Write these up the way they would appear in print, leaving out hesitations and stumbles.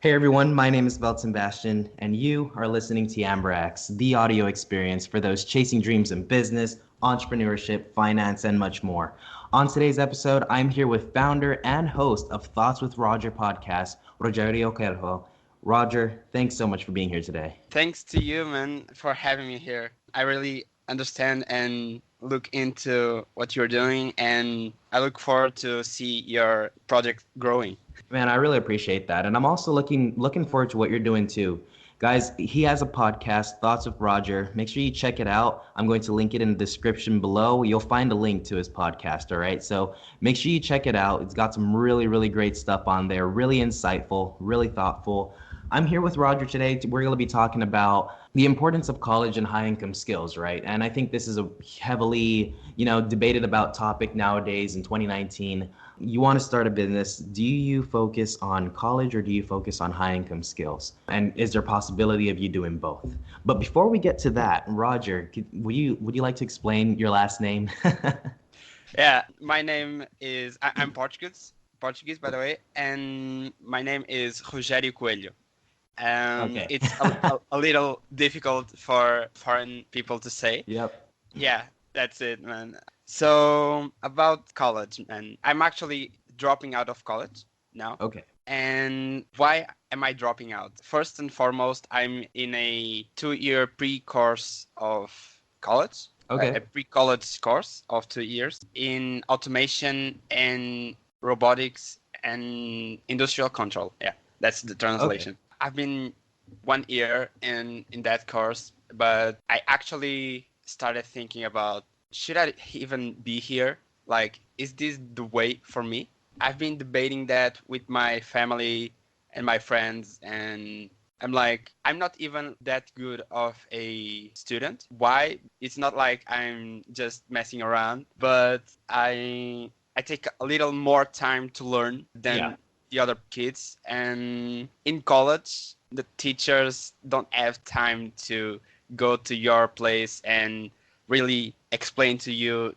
Hey everyone, my name is Sebastian, and you are listening to AmberX, the audio experience for those chasing dreams in business, entrepreneurship, finance, and much more. On today's episode, I'm here with founder and host of Thoughts with Roger podcast, Rogerio Coelho. Roger, thanks so much for being here today. Thanks to you, man, for having me here. I really understand and look into what you're doing, and I look forward to see your project growing. Man, I really appreciate that. And I'm also looking forward to what you're doing too. Guys, he has a podcast, Thoughts with Roger. Make sure you check it out. I'm going to link it in the description below. You'll find a link to his podcast, all right? So make sure you check it out. It's got some really, really great stuff on there, really insightful, really thoughtful. I'm here with Roger today. We're going to be talking about the importance of college and high income skills, right? And I think this is a heavily, debated about topic nowadays in 2019. You want to start a business. Do you focus on college or do you focus on high income skills? And is there a possibility of you doing both? But before we get to that, Roger, would you like to explain your last name? Yeah, my name is, I'm Portuguese by the way, and my name is Rogerio Coelho. Okay. It's a little difficult for foreign people to say. Yep. Yeah, that's it, man. So about college, man, I'm actually dropping out of college now. Okay. And why am I dropping out? First and foremost, I'm in a 2-year pre-course of college. Okay. A pre-college course of 2 years in automation and robotics and industrial control. Yeah, that's the translation. Okay. I've been 1 year in that course, but I actually started thinking about, should I even be here? Like, is this the way for me? I've been debating that with my family and my friends, and I'm like, I'm not even that good of a student. Why? It's not like I'm just messing around, but I take a little more time to learn than the other kids. And in college, the teachers don't have time to go to your place and really explain to you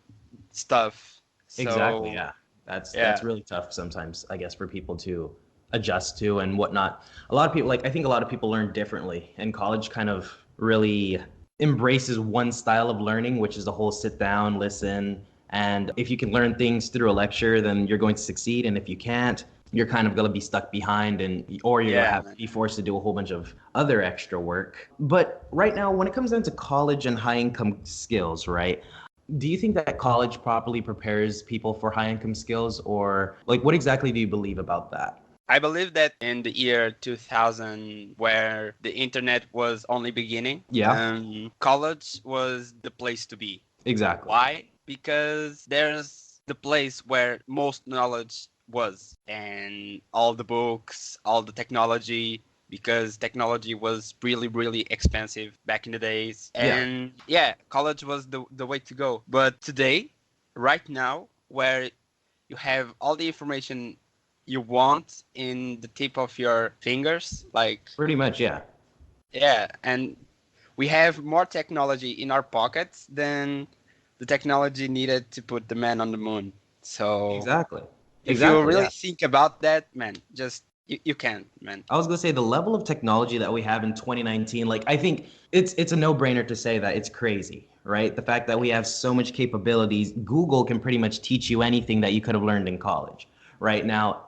stuff. Exactly. Yeah. That's really tough sometimes, I guess, for people to adjust to and whatnot. A lot of people, I think a lot of people learn differently, and college kind of really embraces one style of learning, which is the whole sit down, listen. And if you can learn things through a lecture, then you're going to succeed. And if you can't, you're kind of going to be stuck behind, or you're going to have to be forced to do a whole bunch of other extra work. But right now, when it comes down to college and high income skills, right? Do you think that college properly prepares people for high income skills, or what exactly do you believe about that? I believe that in the year 2000, where the internet was only beginning, college was the place to be. Exactly. Why? Because there's the place where most knowledge was, and all the books, all the technology, because technology was really, really expensive back in the days. And college was the way to go. But today, right now, where you have all the information you want in the tip of your fingers, like pretty much, yeah. Yeah, and we have more technology in our pockets than the technology needed to put the man on the moon. So Exactly. if you really think about that, man, just you can, man. I was gonna say the level of technology that we have in 2019, I think it's a no-brainer to say that it's crazy, right? The fact that we have so much capabilities, Google can pretty much teach you anything that you could have learned in college. Right now,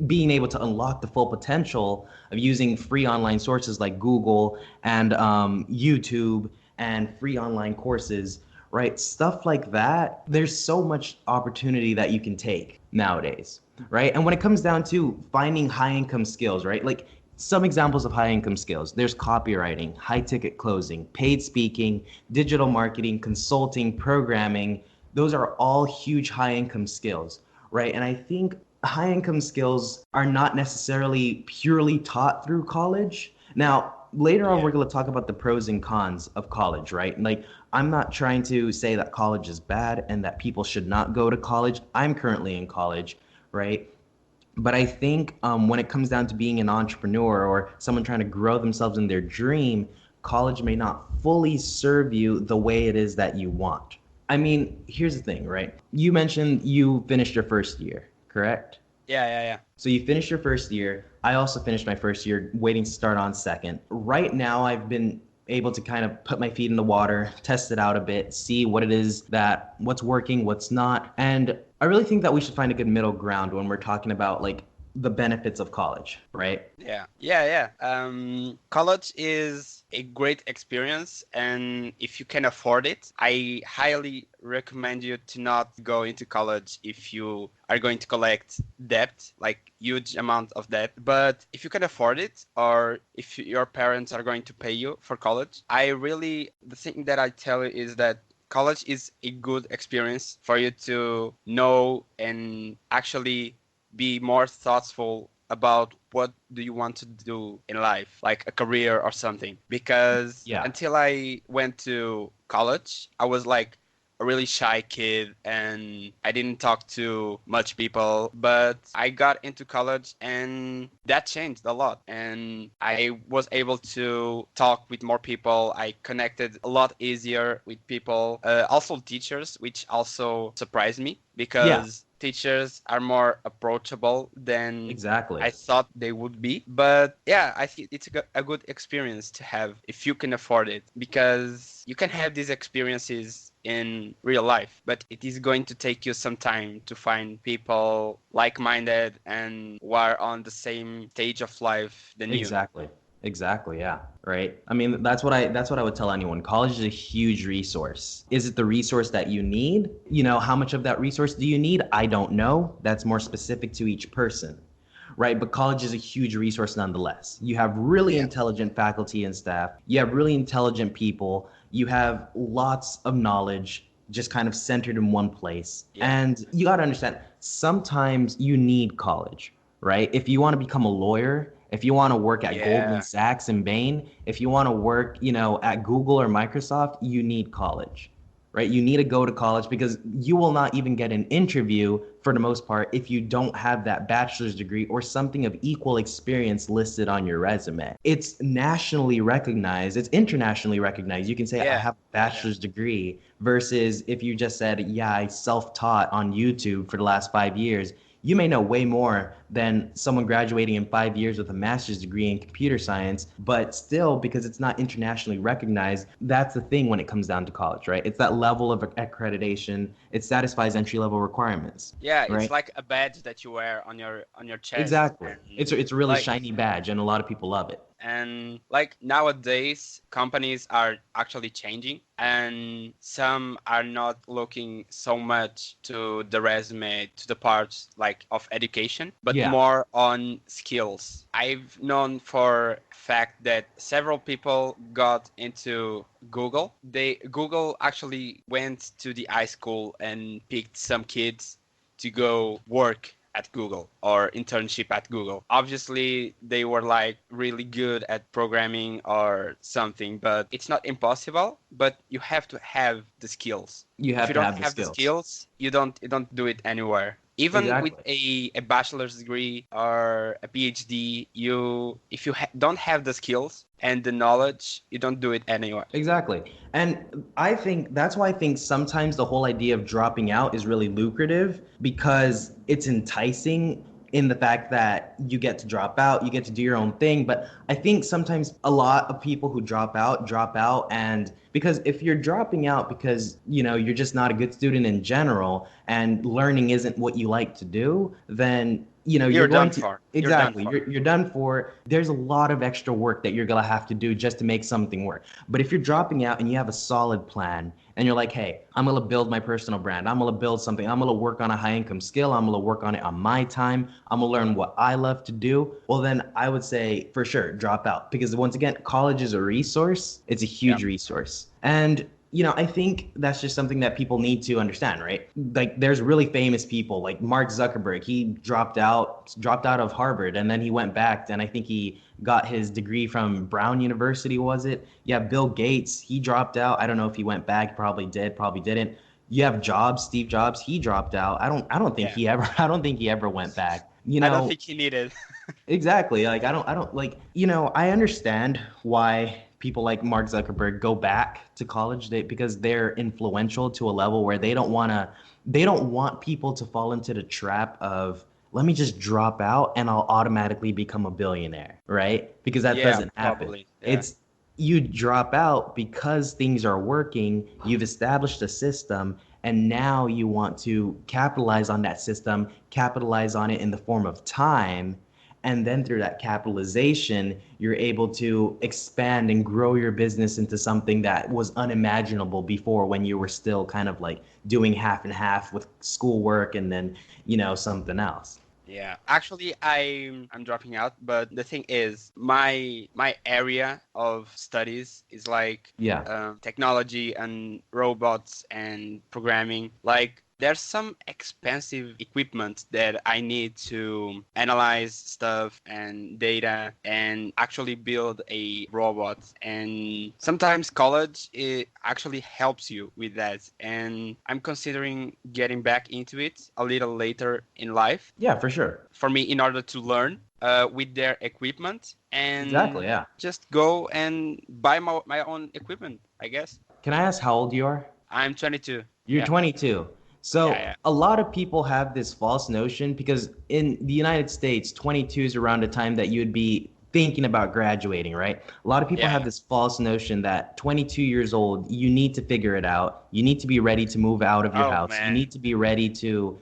being able to unlock the full potential of using free online sources like Google and YouTube and free online courses, right? Stuff like that. There's so much opportunity that you can take nowadays, right? And when it comes down to finding high income skills, right? Like some examples of high income skills, there's copywriting, high ticket closing, paid speaking, digital marketing, consulting, programming. Those are all huge high income skills, right? And I think high income skills are not necessarily purely taught through college. Now, later on, we're going to talk about the pros and cons of college, right? I'm not trying to say that college is bad and that people should not go to college. I'm currently in college, right? But I think when it comes down to being an entrepreneur or someone trying to grow themselves in their dream, college may not fully serve you the way it is that you want. I mean, here's the thing, right? You mentioned you finished your first year, correct? Yeah, yeah, yeah. So you finish your first year. I also finished my first year, waiting to start on second. Right now, I've been able to kind of put my feet in the water, test it out a bit, see what it is that what's working, what's not. And I really think that we should find a good middle ground when we're talking about like the benefits of college, right? Yeah, yeah, yeah. College is a great experience, and if you can afford it, I highly recommend you to not go into college if you are going to collect debt, like huge amount of debt. But if you can afford it, or if your parents are going to pay you for college, the thing that I tell you is that college is a good experience for you to know and actually be more thoughtful about what do you want to do in life, like a career or something. Because Yeah. until I went to college, I was like a really shy kid and I didn't talk to much people. But I got into college and that changed a lot. And I was able to talk with more people. I connected a lot easier with people, also teachers, which also surprised me Yeah, because teachers are more approachable than exactly. I thought they would be. But yeah, I think it's a good experience to have if you can afford it, because you can have these experiences in real life, but it is going to take you some time to find people like-minded and who are on the same stage of life than you. Exactly. Exactly, yeah. Right. I mean, that's what I would tell anyone. College is a huge resource. Is it the resource that you need? You know, how much of that resource do you need? I don't know. That's more specific to each person. Right? But college is a huge resource nonetheless. You have really Yeah. intelligent faculty and staff. You have really intelligent people. You have lots of knowledge just kind of centered in one place. Yeah. And you got to understand, sometimes you need college, right? If you want to become a lawyer, if you want to work at Goldman Yeah. Sachs and Bain, if you want to work, you know, at Google or Microsoft, you need college, right? You need to go to college because you will not even get an interview for the most part if you don't have that bachelor's degree or something of equal experience listed on your resume. It's nationally recognized, it's internationally recognized. You can say, I Yeah. have a Yeah. Yeah. bachelor's degree versus if you just said, yeah, I self taught on YouTube for the last 5 years. You may know way more than someone graduating in 5 years with a master's degree in computer science, but still, because it's not internationally recognized, that's the thing when it comes down to college, right? It's that level of accreditation. It satisfies entry level requirements, Yeah, it's right? like a badge that you wear on your chest, Exactly. and It's a really like shiny badge, and a lot of people love it. and like nowadays companies are actually changing, and some are not looking so much to the resume, to the parts like of education, but Yeah. more on skills. I've known for a fact that several people got into Google actually went to the high school and picked some kids to go work at Google or internship at Google. Obviously, they were like really good at programming or something, but it's not impossible, but you have to have the skills. You If have you to don't have the have the skills. skills, you don't do it anywhere. Even with Exactly. a bachelor's degree or a PhD, if you don't have the skills and the knowledge, you don't do it anywhere. Exactly. And I think that's why I think sometimes the whole idea of dropping out is really lucrative because it's enticing in the fact that you get to drop out, you get to do your own thing. But I think sometimes a lot of people who drop out and because if you're dropping out because, you know, you're just not a good student in general and learning isn't what you like to do, then you know you're You're going done to for. You're done exactly for. you're done for. There's a lot of extra work that you're gonna have to do just to make something work. But if you're dropping out and you have a solid plan and you're like, hey, I'm gonna build my personal brand, I'm gonna build something, I'm gonna work on a high income skill, I'm gonna work on it on my time, I'm gonna learn what I love to do, well then I would say for sure drop out because once again college is a resource. It's a Yeah. huge resource. And you know, I think that's just something that people need to understand, right? Like there's really famous people like Mark Zuckerberg. He dropped out of Harvard and then he went back and I think he got his degree from Brown University, was it? Yeah, Bill Gates, he dropped out. I don't know if he went back, probably did, probably didn't. You have Jobs, Steve Jobs, he dropped out. I don't think Yeah. he ever I don't think he ever went back. You I don't know, think he needed. exactly. Like I don't like, you know, I understand why people like Mark Zuckerberg go back to college because they're influential to a level where they don't want people to fall into the trap of let me just drop out and I'll automatically become a billionaire, right? Because that Yeah, doesn't happen. probably. Yeah. It's you drop out because things are working, you've established a system, and now you want to capitalize on that system, capitalize on it in the form of time. And then through that capitalization, you're able to expand and grow your business into something that was unimaginable before when you were still kind of like doing half and half with schoolwork and then, something else. Yeah, actually, I'm dropping out, but the thing is, my area of studies is like Yeah. technology and robots and programming. Like, there's some expensive equipment that I need to analyze stuff and data and actually build a robot. And sometimes college it actually helps you with that. And I'm considering getting back into it a little later in life Yeah, for sure. for me in order to learn with their equipment Exactly. and Yeah. just go and buy my own equipment, I guess. Can I ask how old you are? I'm 22. You're Yeah. 22. Yeah, So yeah. a lot of people have this false notion because in the United States, 22 is around the time that you'd be thinking about graduating, right? A lot of people Yeah, have yeah. this false notion that 22 years old, you need to figure it out. You need to be ready to move out of your Oh house. You man. need to be ready to,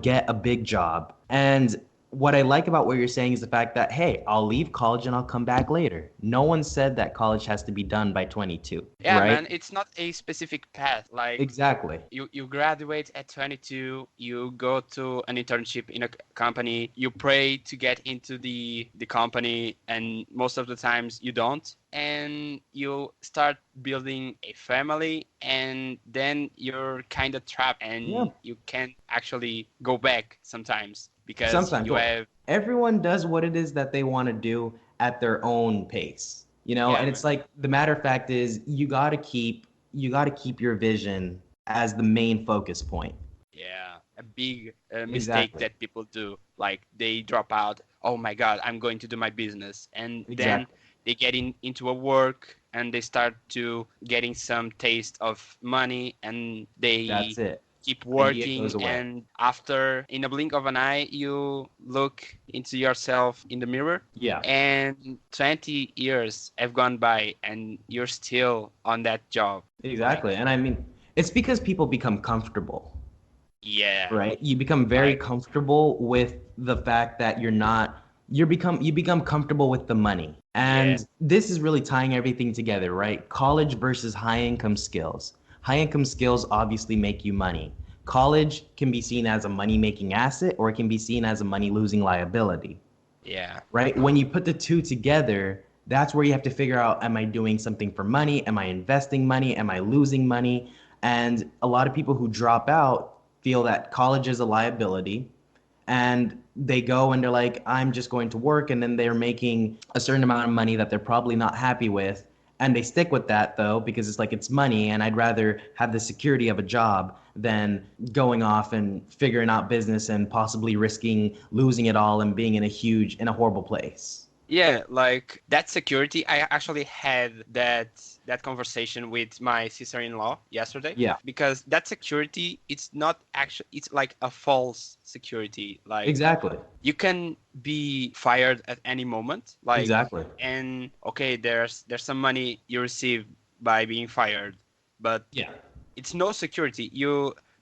get a big job. And what I like about what you're saying is the fact that, hey, I'll leave college and I'll come back later. No one said that college has to be done by 22, Yeah, right? man, it's not a specific path. Like Exactly. you graduate at 22, you go to an internship in a company, you pray to get into the company, and most of the times you don't, and you start building a family, and then you're kind of trapped Yeah. and you can't actually go back sometimes because Sometimes, you well, have. everyone does what it is that they want to do at their own pace, Yeah, and it's man. like the matter of fact is you got to keep your vision as the main focus point. Yeah, a big mistake Exactly. that people do. Like they drop out. Oh my God, I'm going to do my business, and then Exactly. they get into a work and they start to getting some taste of money, and they That's it. keep Idea working. goes away. And after, in a blink of an eye, you look into yourself in the mirror, Yeah, and 20 years have gone by, and you're still on that job. Like, exactly. And I mean, it's because people become comfortable. yeah, Right? You become very like comfortable with the fact that you become comfortable with the money. yeah. And this is really tying everything together, right? College versus high income skills. High income skills obviously make you money. College can be seen as a money making asset or it can be seen as a money losing liability, Yeah. right? When you put the two together, that's where you have to figure out, am I doing something for money? Am I investing money? Am I losing money? And a lot of people who drop out feel that college is a liability and they go and they're like, I'm just going to work. And then they're making a certain amount of money that they're probably not happy with. And they stick with that though, because it's like it's money. And I'd rather have the security of a job than going off and figuring out business and possibly risking losing it all and being in a horrible place. Yeah, like that security. I actually had that conversation with my sister-in-law yesterday Yeah, because that security, it's not actually, it's like a false security. Like exactly. you can be fired at any moment. Like, Exactly. and okay, there's some money you receive by being fired, but Yeah. it's no security.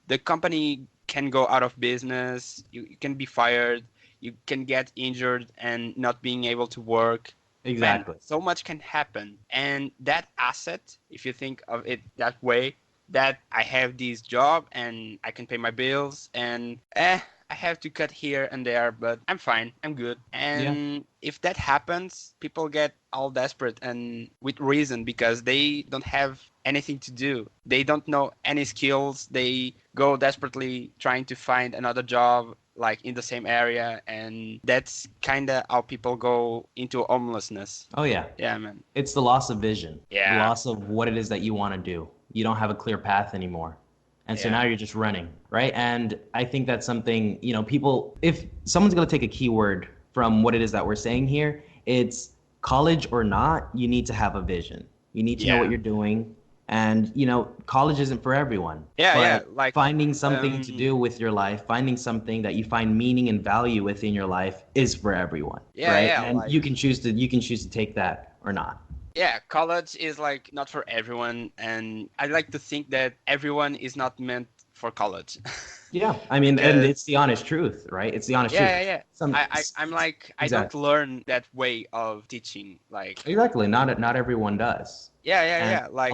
The company can go out of business. You can be fired. You can get injured and not being able to work. Man, Exactly. so much can happen. And that asset, if you think of it that way, that I have this job and I can pay my bills and I have to cut here and there, but I'm fine. I'm good. Yeah. And if that happens, people get all desperate and with reason because they don't have anything to do. They don't know any skills. They go desperately trying to find another job like in the same area, and that's kind of how people go into homelessness. Oh yeah. Yeah, man. It's the loss of vision, the Yeah, loss of what it is that you want to do. You don't have a clear path anymore. And so yeah, now you're just running, right? And I think that's something, people, if someone's going to take a keyword from what it is that we're saying here, it's college or not, you need to have a vision. You need to know what yeah, you're doing. And, college isn't for everyone, Yeah, but like finding something to um do with your life, finding something that you find meaning and value within your life is for everyone, yeah, right? yeah, And like you can choose to take that or not. yeah, college is like not for everyone, and I like to think that everyone is not meant for college. Yeah, I mean, and Because it's the honest truth, right? It's the honest truth. yeah. I'm like I don't Exactly. learn that way of teaching. Like Exactly. Not everyone does. And like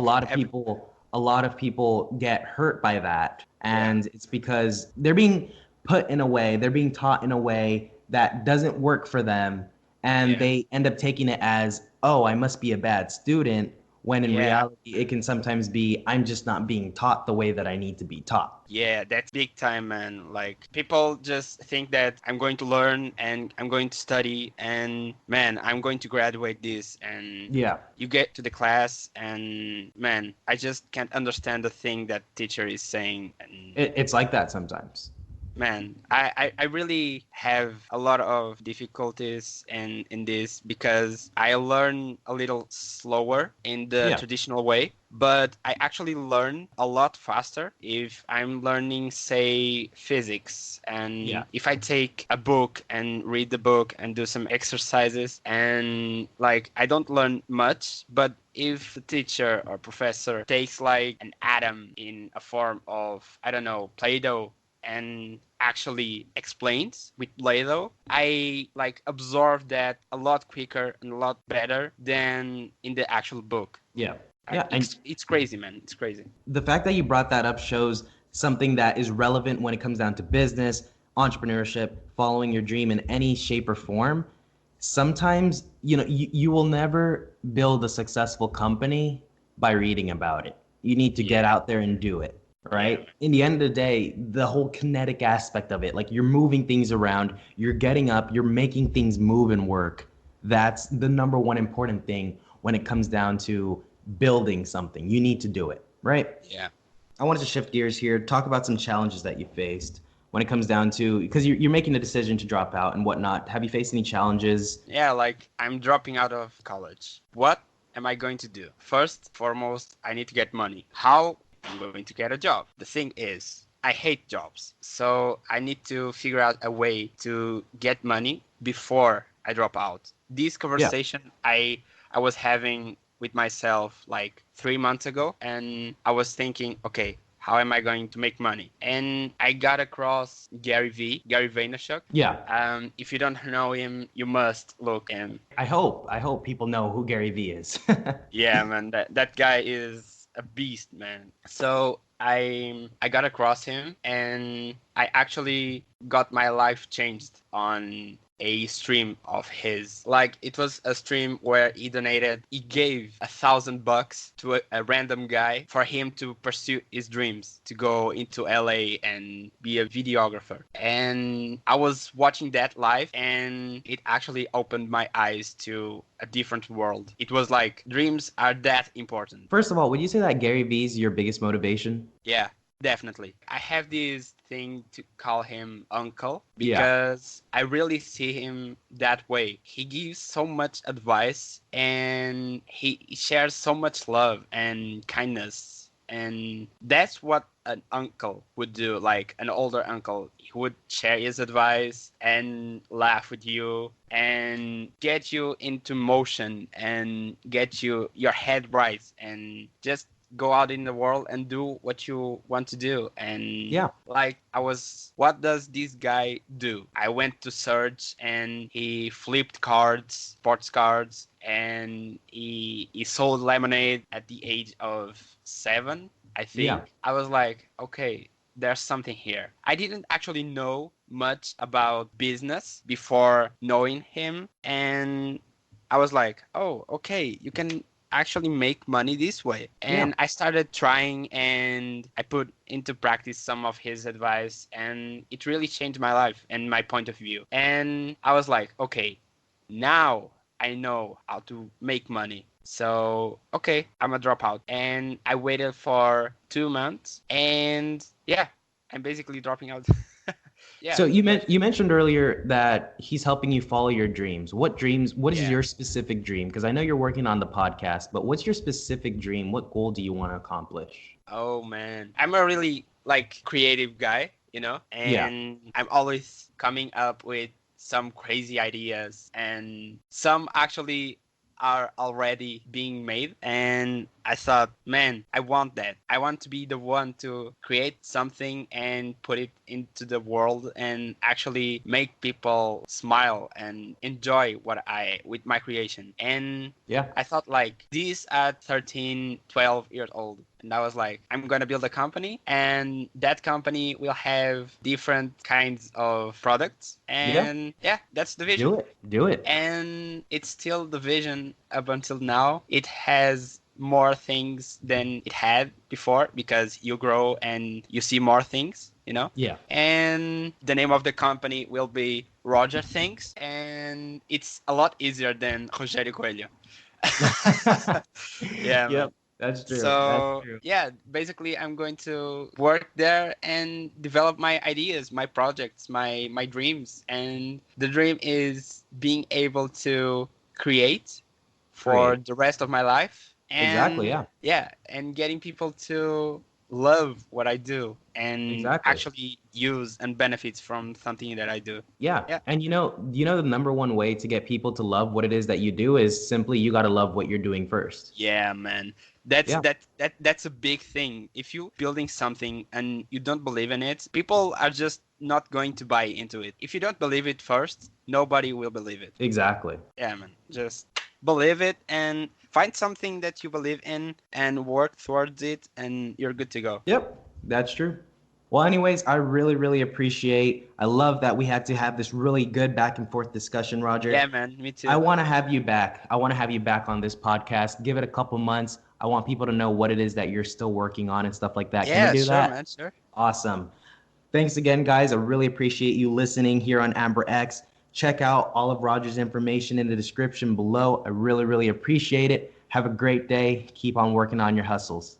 a lot of people get hurt by that. yeah. And it's because they're being put in a way, they're being taught in a way that doesn't work for them. And Yeah. they end up taking it as, oh, I must be a bad student. When in Yeah. reality, it can sometimes be, I'm just not being taught the way that I need to be taught. Yeah, that's big time, man. Like people just think that I'm going to learn and I'm going to study and man, I'm going to graduate this and Yeah. you get to the class and man, I just can't understand the thing that teacher is saying and It's like that sometimes. man, I really have a lot of difficulties in this because I learn a little slower in the Yeah. traditional way, but I actually learn a lot faster if I'm learning, say, physics. Yeah. And if I take a book and read the book and do some exercises, and like I don't learn much, but if the teacher or professor takes like an atom in a form of, I don't know, Play-Doh and actually explains with Play-Doh, I like absorb that a lot quicker and a lot better than in the actual book. Yeah. Yeah. And It's crazy, man. It's crazy. the fact that you brought that up shows something that is relevant when it comes down to business, entrepreneurship, following your dream in any shape or form. Sometimes, you will never build a successful company by reading about it. You need to get Yeah, out there and do it, yeah, right? In the end of the day, the whole kinetic aspect of it, like you're moving things around, you're getting up, you're making things move and work. That's the number one important thing when it comes down to building something. You need to do it, right? yeah. I wanted to shift gears here, talk about some challenges that you faced when it comes down to, because you're making a decision to drop out and whatnot. Have you faced any challenges? Yeah, like I'm dropping out of college. What am I going to do? First, foremost, I need to get money. How I'm going to get a job? The thing is, I hate jobs. So I need to figure out a way to get money before I drop out. This Yeah. conversation I was having with myself like 3 months ago, and I was thinking, okay, how am I going to make money? And I got across Gary Vaynerchuk. Yeah. If you don't know him, you must look him. I hope people know who Gary Vee is. Yeah, man, that guy is a beast, man. So I got across him, and I actually got my life changed on a stream of his. Like it was a stream where he gave $1,000 to a random guy for him to pursue his dreams to go into LA and be a videographer. And I was watching that live, and it actually opened my eyes to a different world. It was like dreams are that important. First of all, would you say that Gary Vee is your biggest motivation? Yeah, definitely. I have this thing to call him uncle Yeah. because I really see him that way. He gives so much advice and he shares so much love and kindness. And that's what an uncle would do, like an older uncle. He would share his advice and laugh with you and get you into motion and get your head right and just go out in the world and do what you want to do. And Yeah. like I was, what does this guy do? I went to search and he flipped cards, sports cards, and he sold lemonade at the age of 7, I Yeah. think. I was like, okay, there's something here. I didn't actually know much about business before knowing him, and I was like, oh, okay, you can actually make money this way. Yeah. And I started trying and I put into practice some of his advice, and it really changed my life and my point of view. And I was like, okay, now I know how to make money. So, okay, I'm a dropout. And I waited for 2 months, and yeah, I'm basically dropping out. Yeah, So you mentioned earlier that he's helping you follow your dreams. What is yeah. your specific dream? Because I know you're working on the podcast, but what's your specific dream? What goal do you want to accomplish? Oh man, I'm a really like creative guy, you know, Yeah. and I'm always coming up with some crazy ideas, and some actually are already being made. And I thought, man, I want that. I want to be the one to create something and put it into the world and actually make people smile and enjoy what I with my creation. And Yeah. I thought like this at 13, 12 years old. And I was like, I'm going to build a company, and that company will have different kinds of products. Yeah. And yeah, that's the vision. Do it. Do it. And it's still the vision up until now. It has more things than it had before because you grow and you see more things, you know? Yeah. And the name of the company will be Roger Things, and it's a lot easier than Rogerio Coelho. Yeah, man. Yep. That's true. That's So true. yeah, basically I'm going to work there and develop my ideas, my projects, my dreams. And the dream is being able to create for Create. the rest of my life. Exactly. And Yeah. yeah, and getting people to love what I do and Exactly. actually use and benefits from something that I do. Yeah. Yeah. And the number one way to get people to love what it is that you do is simply you got to love what you're doing first. Yeah, man. That's Yeah. that's a big thing. If you building something and you don't believe in it, people are just not going to buy into it. If you don't believe it first, nobody will believe it. Exactly. Yeah, man. Just believe it and find something that you believe in and work towards it, and you're good to go. Yep. That's true. Well, anyways, I really, really appreciate. I love that we had to have this really good back and forth discussion, Roger. Yeah, man. Me I too. want to have you back. I want to have you back on this podcast. Give it a couple months. I want people to know what it is that you're still working on and stuff like that. Can we Yeah, do sure, that? man. Sure. Awesome. Thanks again, guys. I really appreciate you listening here on AmberX. Check out all of Roger's information in the description below. I really, really appreciate it. Have a great day. Keep on working on your hustles.